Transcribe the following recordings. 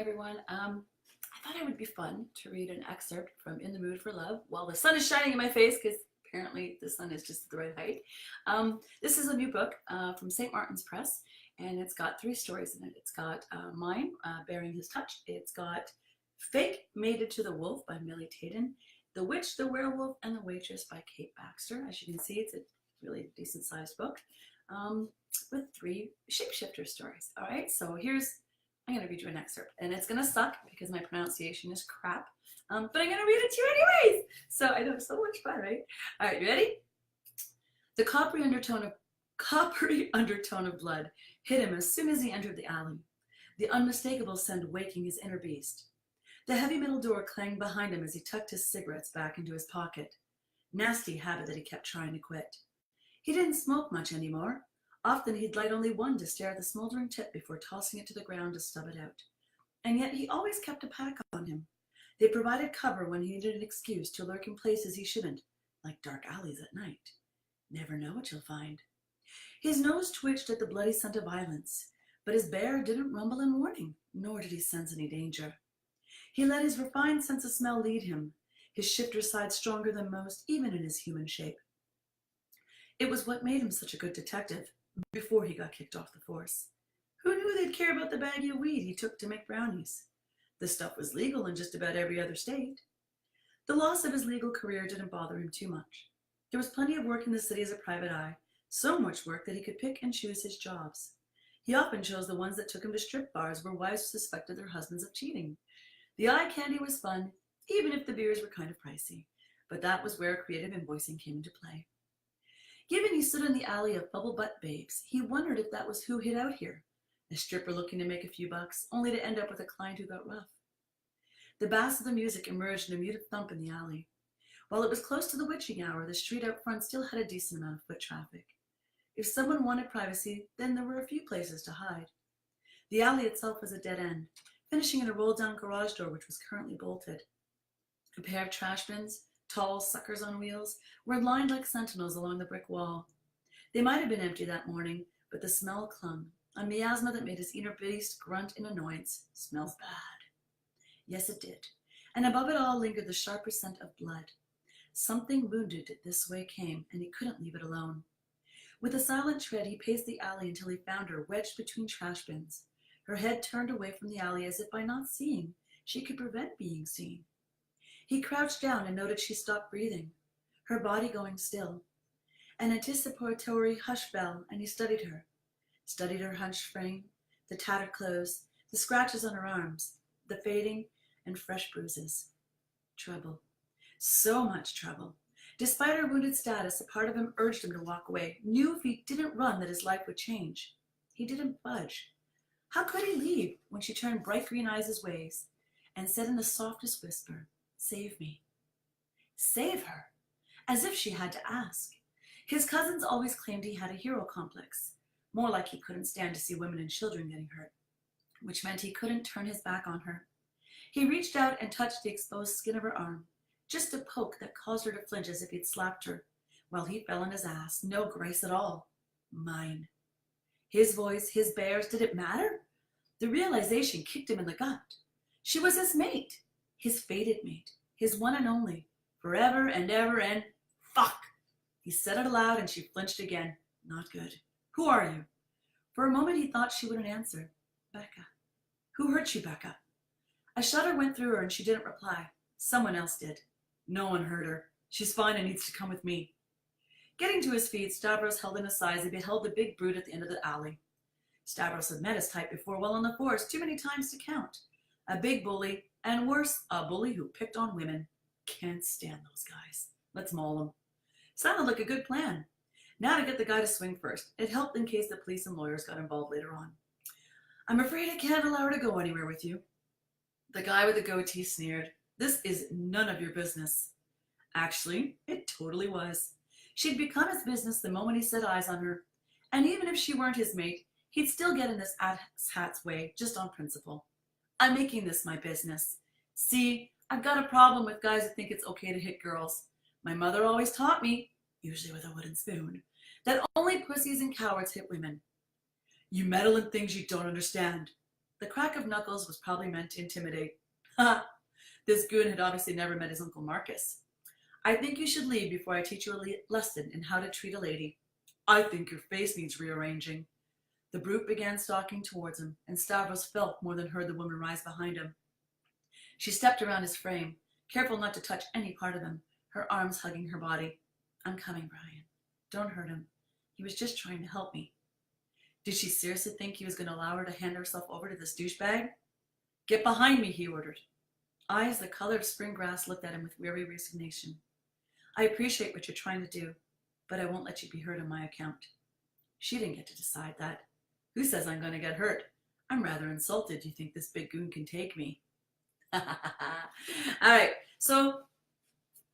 everyone. I thought it would be fun to read an excerpt from In the Mood for Love while the sun is shining in my face, because apparently the sun is just at the right height. This is a new book from St. Martin's Press, and it's got 3 stories in it. It's got mine, Bearing His Touch. It's got Fake Mated to the Wolf by Millie Taden, The Witch, the Werewolf, and the Waitress by Kate Baxter. As you can see, it's a really decent sized book with 3 shapeshifter stories. All right, so I'm going to read you an excerpt, and it's going to suck because my pronunciation is crap, but I'm going to read it to you anyways. So I know, so much fun, right? All right, you ready? The coppery undertone of blood hit him as soon as he entered the alley, the unmistakable scent waking his inner beast. The heavy metal door clanged behind him as he tucked his cigarettes back into his pocket. Nasty habit that he kept trying to quit. He didn't smoke much anymore. Often he'd light only one to stare at the smoldering tip before tossing it to the ground to stub it out. And yet he always kept a pack on him. They provided cover when he needed an excuse to lurk in places he shouldn't, like dark alleys at night. Never know what you'll find. His nose twitched at the bloody scent of violence, but his bear didn't rumble in warning, nor did he sense any danger. He let his refined sense of smell lead him, his shifter side stronger than most, even in his human shape. It was what made him such a good detective, before he got kicked off the force. Who knew they'd care about the baggie of weed he took to make brownies? The stuff was legal in just about every other state. The loss of his legal career didn't bother him too much. There was plenty of work in the city as a private eye, so much work that he could pick and choose his jobs. He often chose the ones that took him to strip bars where wives suspected their husbands of cheating. The eye candy was fun, even if the beers were kind of pricey, but that was where creative invoicing came into play. Given he stood in the alley of bubble butt babes, he wondered if that was who hid out here, a stripper looking to make a few bucks, only to end up with a client who got rough. The bass of the music emerged in a muted thump in the alley. While it was close to the witching hour, the street out front still had a decent amount of foot traffic. If someone wanted privacy, then there were a few places to hide. The alley itself was a dead end, finishing in a rolled-down garage door which was currently bolted. A pair of trash bins, tall suckers on wheels, were lined like sentinels along the brick wall. They might have been empty that morning, but the smell clung, a miasma that made his inner beast grunt in annoyance. Smells bad. Yes, it did. And above it all lingered the sharper scent of blood. Something wounded this way came, and he couldn't leave it alone. With a silent tread, he paced the alley until he found her wedged between trash bins, her head turned away from the alley as if by not seeing, she could prevent being seen. He crouched down and noted she stopped breathing, her body going still. An anticipatory hush fell, and he studied her hunched frame, the tattered clothes, the scratches on her arms, the fading and fresh bruises. Trouble. So much trouble. Despite her wounded status, a part of him urged him to walk away, knew if he didn't run that his life would change. He didn't budge. How could he leave when she turned bright green eyes his ways and said in the softest whisper, "Save me." Save her, as if she had to ask. His cousins always claimed he had a hero complex, more like he couldn't stand to see women and children getting hurt, which meant he couldn't turn his back on her. He reached out and touched the exposed skin of her arm, just a poke that caused her to flinch as if he'd slapped her, while he fell on his ass, no grace at all. Mine. His voice, his bears, did it matter? The realization kicked him in the gut. She was his mate, his fated mate, his one and only, forever and ever, and fuck! He said it aloud and she flinched again. Not good. Who are you? For a moment he thought she wouldn't answer. Becca. Who hurt you, Becca? A shudder went through her and she didn't reply. Someone else did. No one hurt her. She's fine and needs to come with me. Getting to his feet, Stavros held in his sighs and beheld the big brute at the end of the alley. Stavros had met his type before, well on the force, too many times to count. A big bully, and worse, a bully who picked on women. Can't stand those guys. Let's maul them. Sounded like a good plan. Now to get the guy to swing first. It helped in case the police and lawyers got involved later on. I'm afraid I can't allow her to go anywhere with you. The guy with the goatee sneered. This is none of your business. Actually, it totally was. She'd become his business the moment he set eyes on her. And even if she weren't his mate, he'd still get in this asshat's way, just on principle. I'm making this my business. See, I've got a problem with guys who think it's okay to hit girls. My mother always taught me, usually with a wooden spoon, that only pussies and cowards hit women. You meddle in things you don't understand. The crack of knuckles was probably meant to intimidate. This goon had obviously never met his Uncle Marcus. I think you should leave before I teach you a lesson in how to treat a lady. I think your face needs rearranging. The brute began stalking towards him, and Stavros felt more than heard the woman rise behind him. She stepped around his frame, careful not to touch any part of him, her arms hugging her body. I'm coming, Brian. Don't hurt him. He was just trying to help me. Did she seriously think he was going to allow her to hand herself over to this douchebag? Get behind me, he ordered. Eyes the color of spring grass looked at him with weary resignation. I appreciate what you're trying to do, but I won't let you be hurt on my account. She didn't get to decide that. Who says I'm going to get hurt? I'm rather insulted you think this big goon can take me. All right, so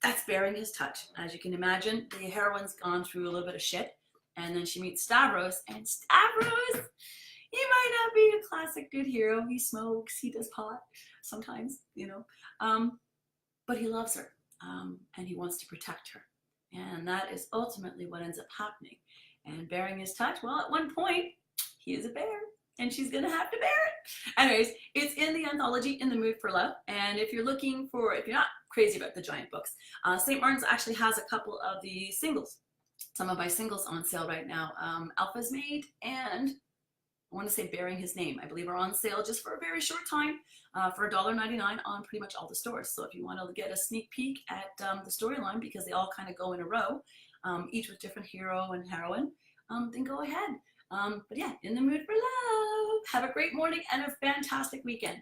that's Bearing His Touch. As you can imagine, the heroine's gone through a little bit of shit, and then she meets Stavros, and Stavros, he might not be a classic good hero. He smokes, he does pot sometimes, but he loves her, and he wants to protect her. And that is ultimately what ends up happening. And Bearing His Touch, well, at one point, he is a bear, and she's going to have to bear it. Anyways, it's in the anthology In the Mood for Love. And if you're not crazy about the giant books, St. Martin's actually has a couple of the singles, some of my singles on sale right now. Alpha's Maid and I want to say Bearing His Name, I believe, are on sale just for a very short time for $1.99 on pretty much all the stores. So if you want to get a sneak peek at the storyline, because they all kind of go in a row, each with different hero and heroine, then go ahead. But yeah, In the Mood for Love. Have a great morning and a fantastic weekend.